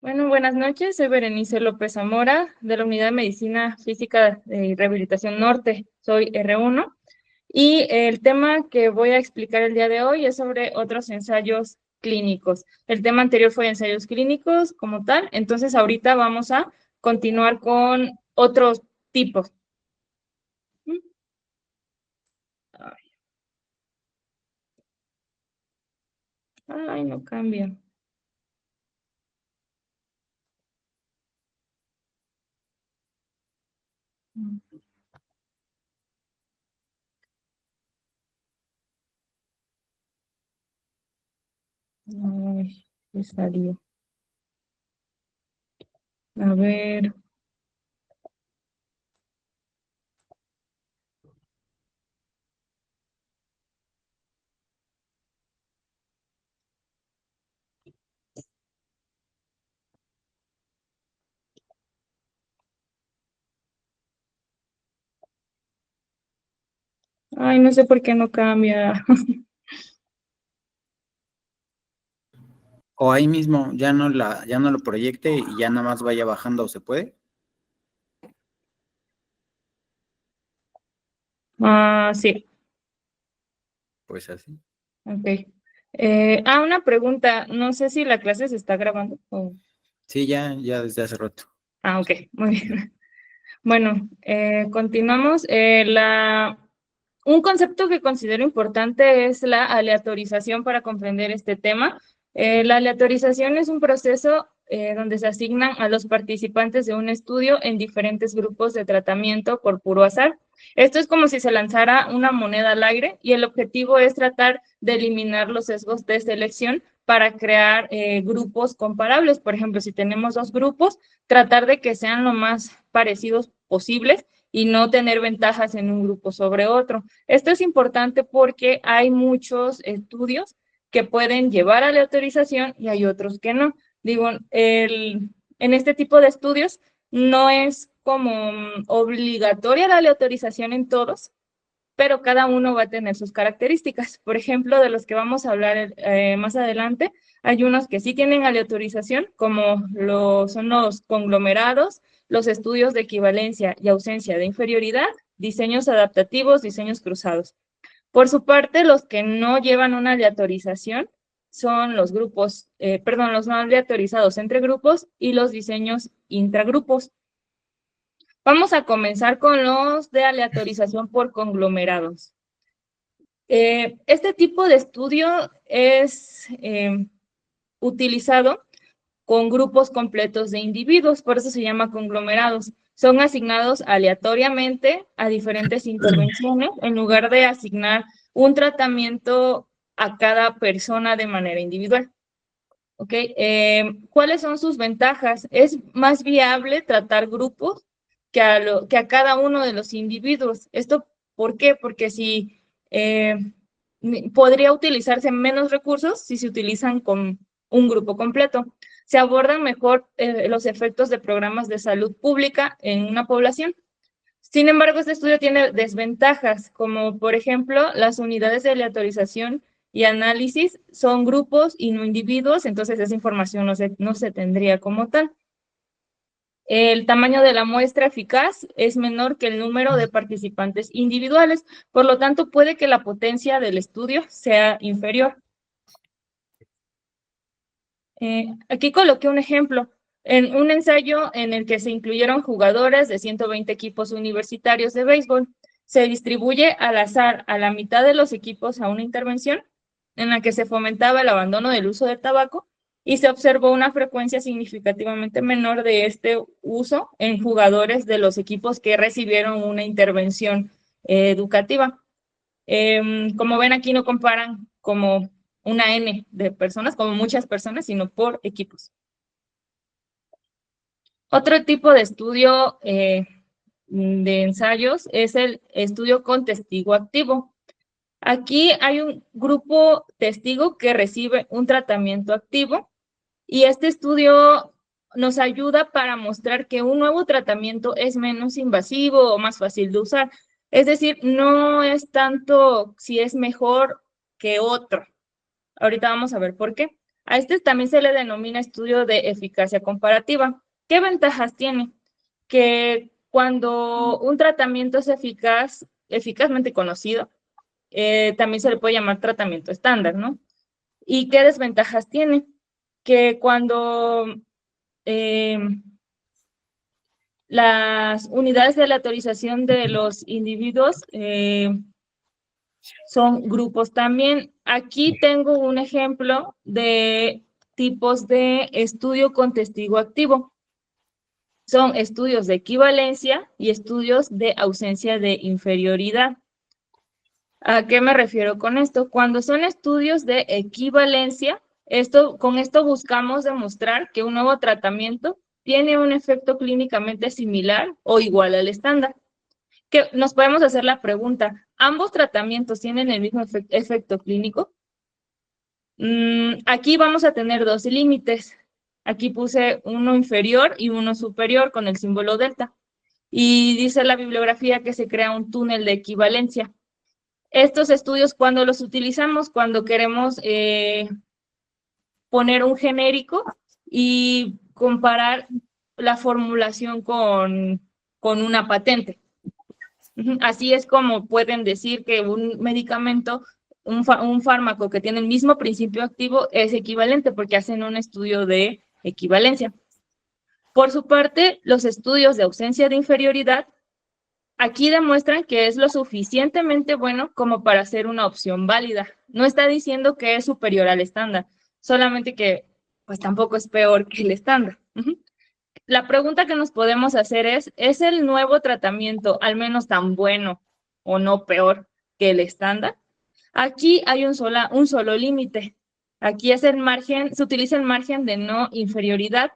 Bueno, buenas noches. Soy Berenice López Zamora de la Unidad de Medicina Física y Rehabilitación Norte. Soy R1 y el tema que voy a explicar el día de hoy es sobre otros ensayos clínicos. El tema anterior fue ensayos clínicos como tal, entonces ahorita vamos a continuar con otros tipos. Ay, no cambia. Ay, ¿qué salió? A ver. Ay, no sé por qué no cambia. O ahí mismo ya no lo proyecte y ya nada más vaya bajando, ¿se puede? Sí. Pues así. Ok. Una pregunta. No sé si la clase se está grabando. Sí, ya desde hace rato. Ok, muy bien. Bueno, continuamos. Un concepto que considero importante es la aleatorización para comprender este tema. La aleatorización es un proceso donde se asignan a los participantes de un estudio en diferentes grupos de tratamiento por puro azar. Esto es como si se lanzara una moneda al aire y el objetivo es tratar de eliminar los sesgos de selección para crear grupos comparables. Por ejemplo, si tenemos dos grupos, tratar de que sean lo más parecidos posibles y no tener ventajas en un grupo sobre otro. Esto es importante porque hay muchos estudios que pueden llevar a la autorización y hay otros que no. Digo, en este tipo de estudios no es como obligatoria la autorización en todos, pero cada uno va a tener sus características. Por ejemplo, de los que vamos a hablar más adelante, hay unos que sí tienen aleatorización, como son los conglomerados, los estudios de equivalencia y ausencia de inferioridad, diseños adaptativos, diseños cruzados. Por su parte, los que no llevan una aleatorización son los grupos, los no aleatorizados entre grupos y los diseños intragrupos. Vamos a comenzar con los de aleatorización por conglomerados. Este tipo de estudio es utilizado con grupos completos de individuos, por eso se llama conglomerados. Son asignados aleatoriamente a diferentes intervenciones en lugar de asignar un tratamiento a cada persona de manera individual. ¿Ok? ¿Cuáles son sus ventajas? Es más viable tratar grupos que a cada uno de los individuos. ¿Esto por qué? Porque si podría utilizarse menos recursos si se utilizan con un grupo completo. Se abordan mejor los efectos de programas de salud pública en una población. Sin embargo, este estudio tiene desventajas, como por ejemplo, las unidades de aleatorización y análisis son grupos y no individuos, entonces esa información no se tendría como tal. El tamaño de la muestra eficaz es menor que el número de participantes individuales, por lo tanto puede que la potencia del estudio sea inferior. Aquí coloqué un ejemplo. En un ensayo en el que se incluyeron jugadores de 120 equipos universitarios de béisbol, se distribuye al azar a la mitad de los equipos a una intervención en la que se fomentaba el abandono del uso de tabaco y se observó una frecuencia significativamente menor de este uso en jugadores de los equipos que recibieron una intervención educativa. Como ven, aquí no comparan como una N de personas, como muchas personas, sino por equipos. Otro tipo de estudio de ensayos es el estudio con testigo activo. Aquí hay un grupo testigo que recibe un tratamiento activo y este estudio nos ayuda para mostrar que un nuevo tratamiento es menos invasivo o más fácil de usar. Es decir, no es tanto si es mejor que otro. Ahorita vamos a ver por qué. A este también se le denomina estudio de eficacia comparativa. ¿Qué ventajas tiene? Que cuando un tratamiento es eficazmente conocido, también se le puede llamar tratamiento estándar, ¿no? ¿Y qué desventajas tiene? Que cuando las unidades de aleatorización de los individuos son grupos también. Aquí tengo un ejemplo de tipos de estudio con testigo activo. Son estudios de equivalencia y estudios de ausencia de inferioridad. ¿A qué me refiero con esto? Cuando son estudios de equivalencia, con esto buscamos demostrar que un nuevo tratamiento tiene un efecto clínicamente similar o igual al estándar. Que nos podemos hacer la pregunta, ¿ambos tratamientos tienen el mismo efecto clínico? Aquí vamos a tener dos límites. Aquí puse uno inferior y uno superior con el símbolo delta. Y dice la bibliografía que se crea un túnel de equivalencia. Estos estudios, cuando los utilizamos, cuando queremos poner un genérico y comparar la formulación con una patente. Así es como pueden decir que un medicamento, un fármaco que tiene el mismo principio activo es equivalente porque hacen un estudio de equivalencia. Por su parte, los estudios de ausencia de inferioridad aquí demuestran que es lo suficientemente bueno como para ser una opción válida. No está diciendo que es superior al estándar, solamente que pues tampoco es peor que el estándar. La pregunta que nos podemos hacer ¿es el nuevo tratamiento al menos tan bueno o no peor que el estándar? Aquí hay un solo límite. Aquí es el margen, se utiliza el margen de no inferioridad.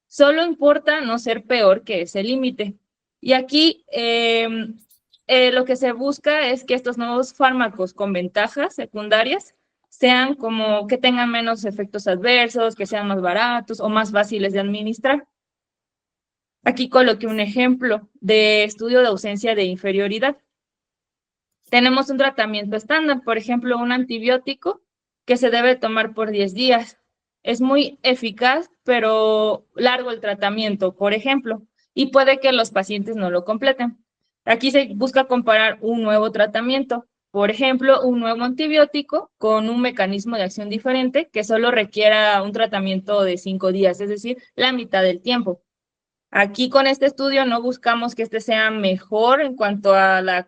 Solo importa no ser peor que ese límite. Y aquí lo que se busca es que estos nuevos fármacos con ventajas secundarias sean como que tengan menos efectos adversos, que sean más baratos o más fáciles de administrar. Aquí coloqué un ejemplo de estudio de ausencia de inferioridad. Tenemos un tratamiento estándar, por ejemplo, un antibiótico que se debe tomar por 10 días. Es muy eficaz, pero largo el tratamiento, por ejemplo, y puede que los pacientes no lo completen. Aquí se busca comparar un nuevo tratamiento, por ejemplo, un nuevo antibiótico con un mecanismo de acción diferente que solo requiera un tratamiento de 5 días, es decir, la mitad del tiempo. Aquí con este estudio no buscamos que este sea mejor en cuanto a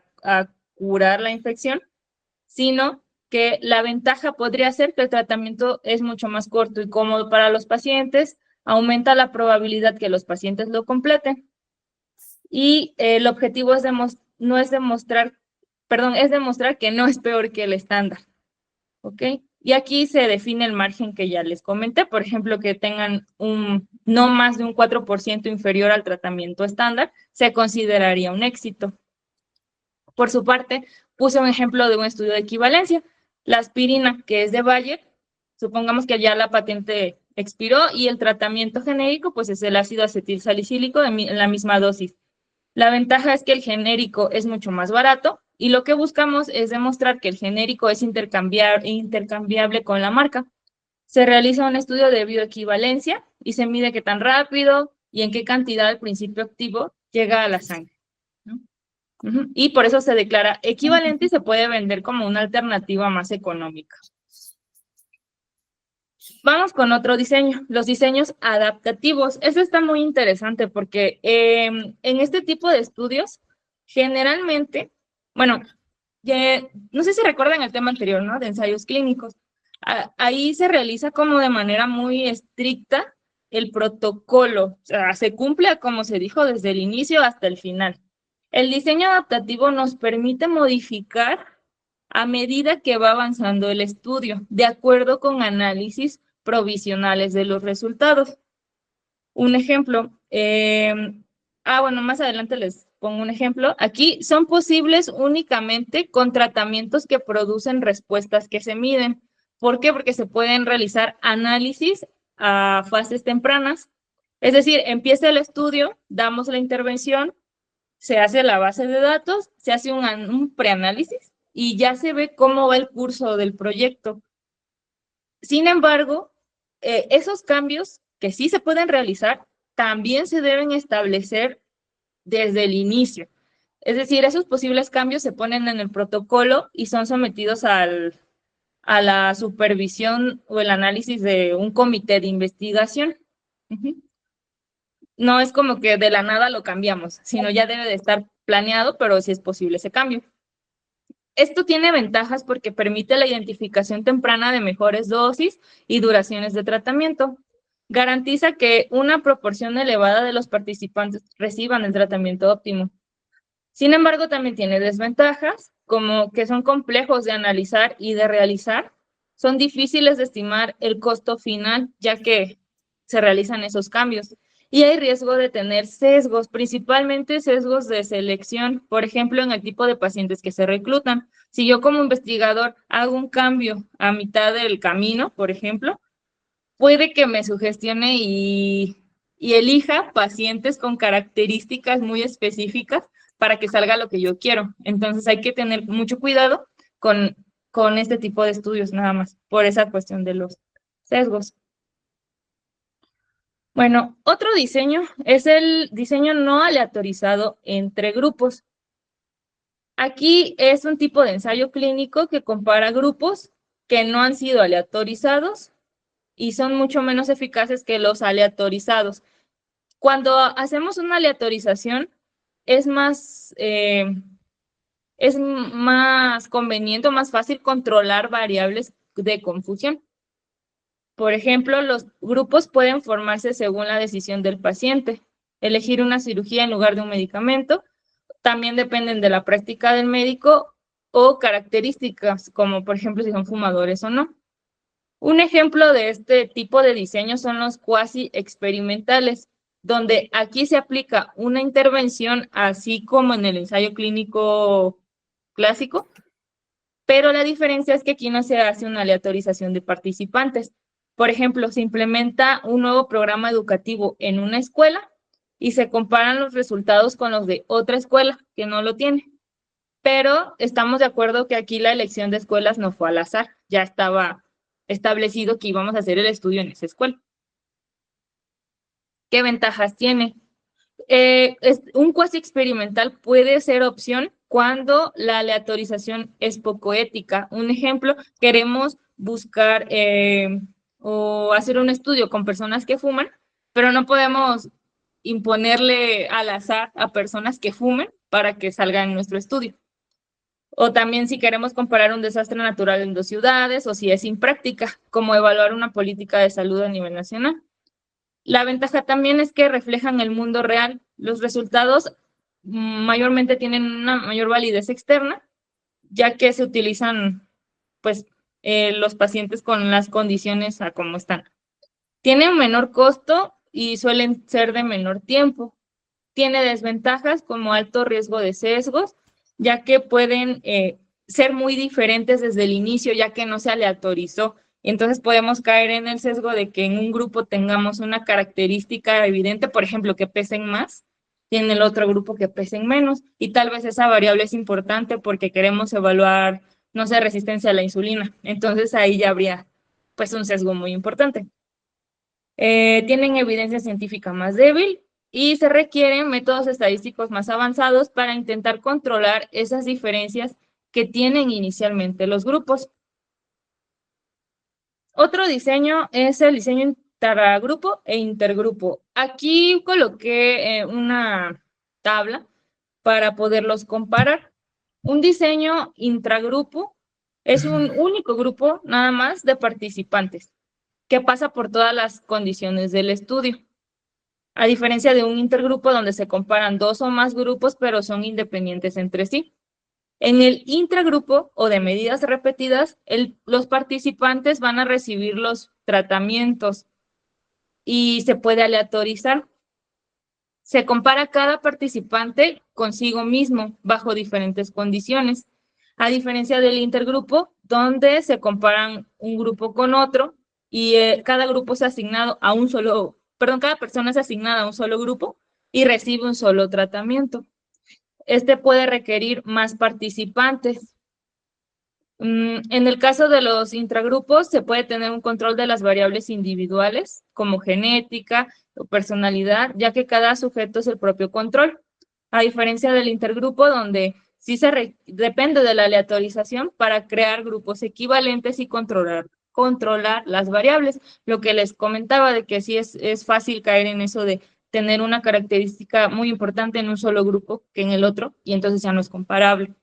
curar la infección, sino que la ventaja podría ser que el tratamiento es mucho más corto y cómodo para los pacientes, aumenta la probabilidad que los pacientes lo completen. Y el objetivo es demostrar que no es peor que el estándar. ¿Ok? Y aquí se define el margen que ya les comenté, por ejemplo, que tengan no más de un 4% inferior al tratamiento estándar, se consideraría un éxito. Por su parte, puse un ejemplo de un estudio de equivalencia. La aspirina, que es de Bayer, supongamos que ya la patente expiró y el tratamiento genérico, pues es el ácido acetilsalicílico en la misma dosis. La ventaja es que el genérico es mucho más barato y lo que buscamos es demostrar que el genérico es intercambiable con la marca. Se realiza un estudio de bioequivalencia y se mide qué tan rápido y en qué cantidad el principio activo llega a la sangre. Y por eso se declara equivalente y se puede vender como una alternativa más económica. Vamos con otro diseño, los diseños adaptativos. Eso está muy interesante porque en este tipo de estudios, generalmente, bueno, no sé si recuerdan el tema anterior, ¿no? De ensayos clínicos. Ahí se realiza como de manera muy estricta el protocolo, o sea, se cumple como se dijo desde el inicio hasta el final. El diseño adaptativo nos permite modificar a medida que va avanzando el estudio, de acuerdo con análisis provisionales de los resultados. Un ejemplo, bueno, más adelante les pongo un ejemplo. Aquí son posibles únicamente con tratamientos que producen respuestas que se miden. ¿Por qué? Porque se pueden realizar análisis a fases tempranas. Es decir, empieza el estudio, damos la intervención, se hace la base de datos, se hace un preanálisis y ya se ve cómo va el curso del proyecto. Sin embargo, esos cambios que sí se pueden realizar, también se deben establecer desde el inicio. Es decir, esos posibles cambios se ponen en el protocolo y son sometidos a la supervisión o el análisis de un comité de investigación. No es como que de la nada lo cambiamos, sino ya debe de estar planeado, pero si es posible ese cambio. Esto tiene ventajas porque permite la identificación temprana de mejores dosis y duraciones de tratamiento. Garantiza que una proporción elevada de los participantes reciban el tratamiento óptimo. Sin embargo, también tiene desventajas, como que son complejos de analizar y de realizar. Son difíciles de estimar el costo final, ya que se realizan esos cambios. Y hay riesgo de tener sesgos, principalmente sesgos de selección, por ejemplo, en el tipo de pacientes que se reclutan. Si yo como investigador hago un cambio a mitad del camino, por ejemplo, puede que me sugestione y elija pacientes con características muy específicas para que salga lo que yo quiero. Entonces hay que tener mucho cuidado con este tipo de estudios nada más, por esa cuestión de los sesgos. Bueno, otro diseño es el diseño no aleatorizado entre grupos. Aquí es un tipo de ensayo clínico que compara grupos que no han sido aleatorizados y son mucho menos eficaces que los aleatorizados. Cuando hacemos una aleatorización, es más conveniente o más fácil controlar variables de confusión. Por ejemplo, los grupos pueden formarse según la decisión del paciente. Elegir una cirugía en lugar de un medicamento. También dependen de la práctica del médico o características, como por ejemplo si son fumadores o no. Un ejemplo de este tipo de diseño son los cuasi experimentales, donde aquí se aplica una intervención así como en el ensayo clínico clásico, pero la diferencia es que aquí no se hace una aleatorización de participantes. Por ejemplo, se implementa un nuevo programa educativo en una escuela y se comparan los resultados con los de otra escuela que no lo tiene. Pero estamos de acuerdo que aquí la elección de escuelas no fue al azar, ya estaba establecido que íbamos a hacer el estudio en esa escuela. ¿Qué ventajas tiene? Un cuasi experimental puede ser opción cuando la aleatorización es poco ética. Un ejemplo, queremos buscar o hacer un estudio con personas que fuman, pero no podemos imponerle al azar a personas que fumen para que salgan en nuestro estudio. O también si queremos comparar un desastre natural en dos ciudades o si es impráctica, como evaluar una política de salud a nivel nacional. La ventaja también es que reflejan el mundo real. Los resultados mayormente tienen una mayor validez externa, ya que se utilizan pues, los pacientes con las condiciones a cómo están. Tienen menor costo y suelen ser de menor tiempo. Tiene desventajas como alto riesgo de sesgos, ya que pueden ser muy diferentes desde el inicio, ya que no se aleatorizó. Entonces podemos caer en el sesgo de que en un grupo tengamos una característica evidente, por ejemplo, que pesen más, y en el otro grupo que pesen menos. Y tal vez esa variable es importante porque queremos evaluar, no sé, resistencia a la insulina. Entonces ahí ya habría pues un sesgo muy importante. Tienen evidencia científica más débil y se requieren métodos estadísticos más avanzados para intentar controlar esas diferencias que tienen inicialmente los grupos. Otro diseño es el diseño intragrupo e intergrupo. Aquí coloqué una tabla para poderlos comparar. Un diseño intragrupo es un único grupo nada más de participantes que pasa por todas las condiciones del estudio, a diferencia de un intergrupo donde se comparan dos o más grupos, pero son independientes entre sí. En el intragrupo o de medidas repetidas, los participantes van a recibir los tratamientos y se puede aleatorizar. Se compara cada participante consigo mismo bajo diferentes condiciones, a diferencia del intergrupo, donde se comparan un grupo con otro y cada grupo es asignado a un solo, perdón, cada persona es asignada a un solo grupo y recibe un solo tratamiento. Este puede requerir más participantes. En el caso de los intragrupos, se puede tener un control de las variables individuales, como genética o personalidad, ya que cada sujeto es el propio control, a diferencia del intergrupo, donde sí depende de la aleatorización para crear grupos equivalentes y controlar las variables. Lo que les comentaba de que sí es fácil caer en eso de tener una característica muy importante en un solo grupo que en el otro, y entonces ya no es comparable.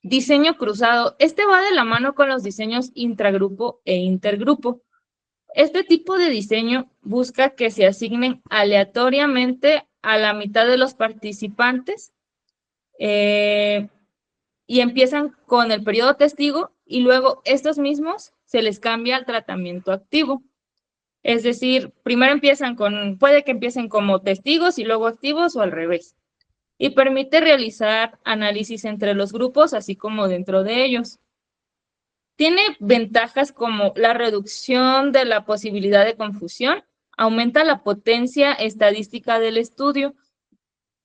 Diseño cruzado. Este va de la mano con los diseños intragrupo e intergrupo. Este tipo de diseño busca que se asignen aleatoriamente a la mitad de los participantes y empiezan con el periodo testigo y luego estos mismos se les cambia al tratamiento activo. Es decir, primero puede que empiecen como testigos y luego activos o al revés. Y permite realizar análisis entre los grupos, así como dentro de ellos. Tiene ventajas como la reducción de la posibilidad de confusión, aumenta la potencia estadística del estudio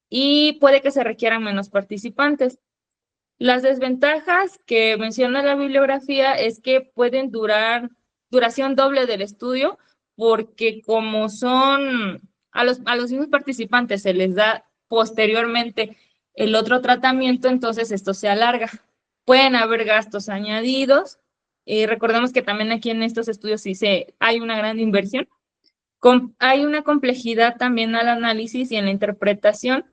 y puede que se requieran menos participantes. Las desventajas que menciona la bibliografía es que pueden duración doble del estudio, porque como son a los mismos participantes se les da posteriormente el otro tratamiento, entonces esto se alarga. Pueden haber gastos añadidos. Recordemos que también aquí en estos estudios hay una gran inversión. Hay una complejidad también al análisis y en la interpretación,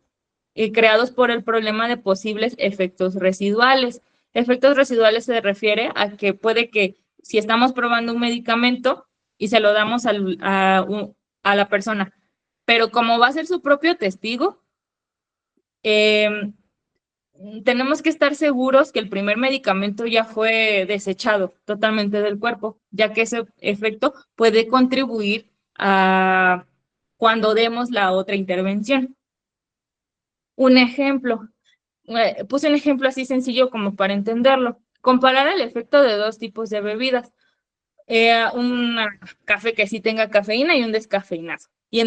creados por el problema de posibles efectos residuales. Efectos residuales se refiere a que puede que si estamos probando un medicamento y se lo damos a la persona, pero como va a ser su propio testigo, tenemos que estar seguros que el primer medicamento ya fue desechado totalmente del cuerpo, ya que ese efecto puede contribuir a cuando demos la otra intervención. Un ejemplo, puse un ejemplo así sencillo como para entenderlo. Comparar el efecto de dos tipos de bebidas, un café que sí tenga cafeína y un descafeinado. Y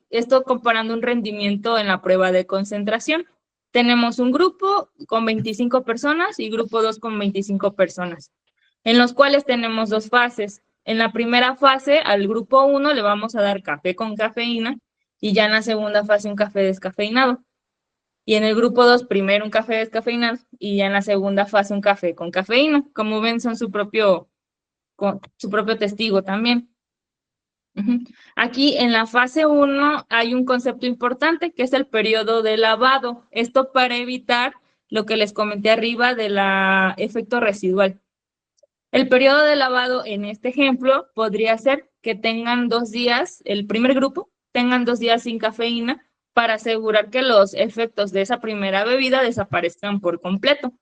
esto comparando un rendimiento en la prueba de concentración. Tenemos un grupo con 25 personas y grupo 2 con 25 personas, en los cuales tenemos dos fases. En la primera fase, al grupo 1 le vamos a dar café con cafeína y ya en la segunda fase un café descafeinado. Y en el grupo 2, primero un café descafeinado y ya en la segunda fase un café con cafeína. Como ven, son su propio testigo también. Aquí en la fase 1 hay un concepto importante que es el periodo de lavado. Esto para evitar lo que les comenté arriba del efecto residual. El periodo de lavado en este ejemplo podría ser que tengan 2 días, el primer grupo, tengan 2 días sin cafeína para asegurar que los efectos de esa primera bebida desaparezcan por completo.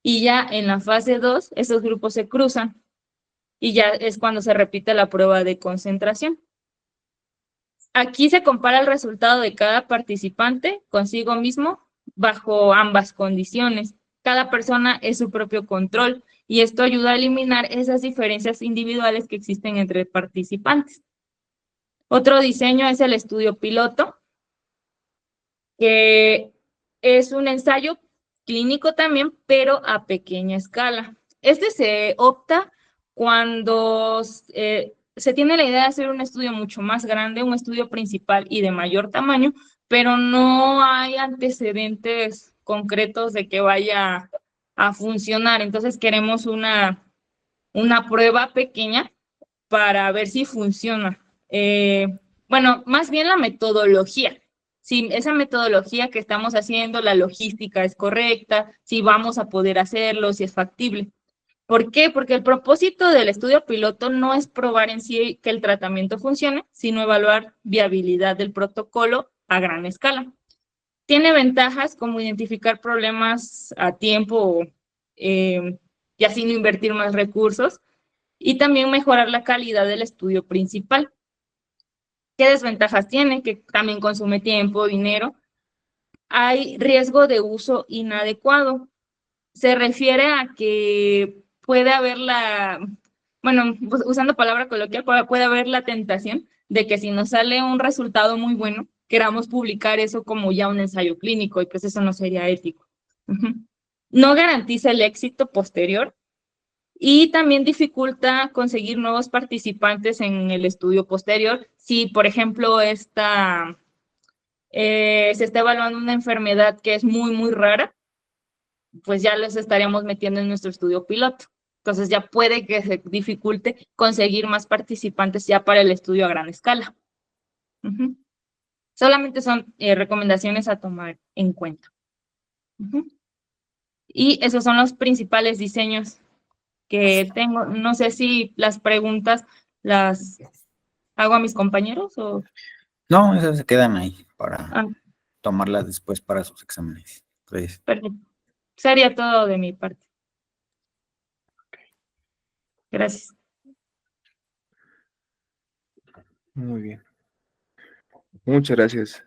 Y ya en la fase 2, esos grupos se cruzan y ya es cuando se repite la prueba de concentración. Aquí se compara el resultado de cada participante consigo mismo bajo ambas condiciones. Cada persona es su propio control y esto ayuda a eliminar esas diferencias individuales que existen entre participantes. Otro diseño es el estudio piloto, que es un ensayo clínico también, pero a pequeña escala. Este se opta cuando se tiene la idea de hacer un estudio mucho más grande, un estudio principal y de mayor tamaño, pero no hay antecedentes concretos de que vaya a funcionar. Entonces queremos una prueba pequeña para ver si funciona. Bueno, más bien la metodología. Si esa metodología que estamos haciendo, la logística es correcta, si vamos a poder hacerlo, si es factible. ¿Por qué? Porque el propósito del estudio piloto no es probar en sí que el tratamiento funcione, sino evaluar viabilidad del protocolo a gran escala. Tiene ventajas como identificar problemas a tiempo y así no invertir más recursos, y también mejorar la calidad del estudio principal. ¿Qué desventajas tiene? Que también consume tiempo, dinero. Hay riesgo de uso inadecuado. Se refiere a que puede haber usando palabra coloquial, puede haber la tentación de que si nos sale un resultado muy bueno, queramos publicar eso como ya un ensayo clínico, y pues eso no sería ético. No garantiza el éxito posterior y también dificulta conseguir nuevos participantes en el estudio posterior. Si, por ejemplo, se está evaluando una enfermedad que es muy, muy rara, pues ya los estaríamos metiendo en nuestro estudio piloto. Entonces ya puede que se dificulte conseguir más participantes ya para el estudio a gran escala. Solamente son recomendaciones a tomar en cuenta. Y esos son los principales diseños que tengo. No sé si las preguntas las hago a mis compañeros o... No, esas se quedan ahí para Ah, tomarlas después para sus exámenes. Entonces, perfecto. Sería todo de mi parte. Gracias. Muy bien. Muchas gracias.